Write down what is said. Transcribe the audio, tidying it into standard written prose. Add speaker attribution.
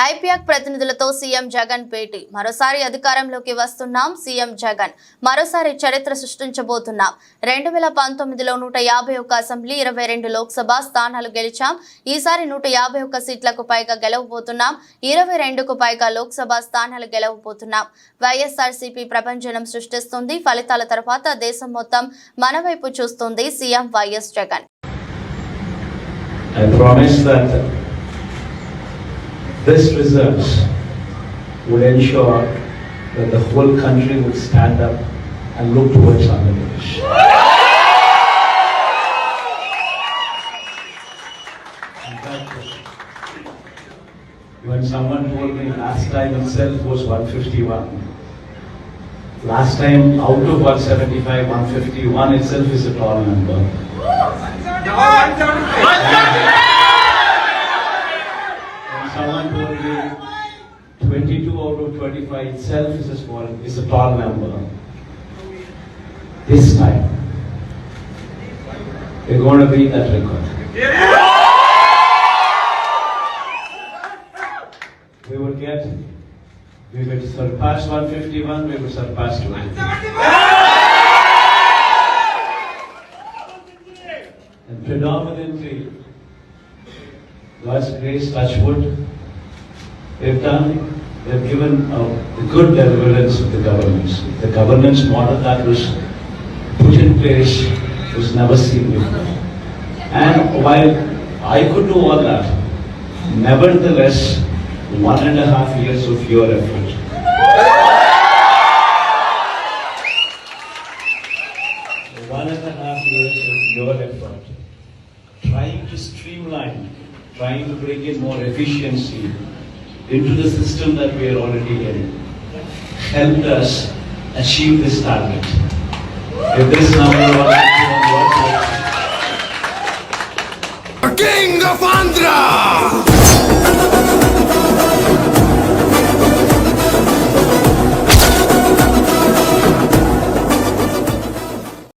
Speaker 1: ఐపీఎక్ ప్రతినిధులతో సీఎం జగన్ భేటీ. మరోసారి అధికారంలోకి వస్తున్నాం. సీఎం జగన్ మరోసారి చరిత్ర సృష్టించబోతున్నాం. 2019లో 151 అసెంబ్లీ, 22 లోక్సభ స్థానాలు గెలిచాం. ఈసారి 151 సీట్లకు పైగా గెలవబోతున్నాం. 22కు పైగా లోక్సభ స్థానాలు గెలవబోతున్నాం. వైఎస్ఆర్సీపీ ప్రభంజనం సృష్టిస్తుంది. ఫలితాల తర్వాత దేశం మొత్తం మన వైపు చూస్తుంది. CM YS Jagan.
Speaker 2: This results would ensure that the whole country would stand up and look towards Andhra Pradesh. When someone told me last time itself was 151, last time out of 175, 151 itself is a tall number. Someone told me 22 out of 25 itself is a tall number. This time, we're going to beat that record. We will surpass 151, we will surpass 250. And predominantly, God's grace, touch wood, they've given a good deliverance of the governance. The governance model that was put in place was never seen before. And while I could do all that, nevertheless, 1.5 years of your effort. 1.5 years of your effort, trying to streamline, trying to bring in more efficiency into the system that we are already in, helped us achieve this target. If this number was
Speaker 3: King of Andhra!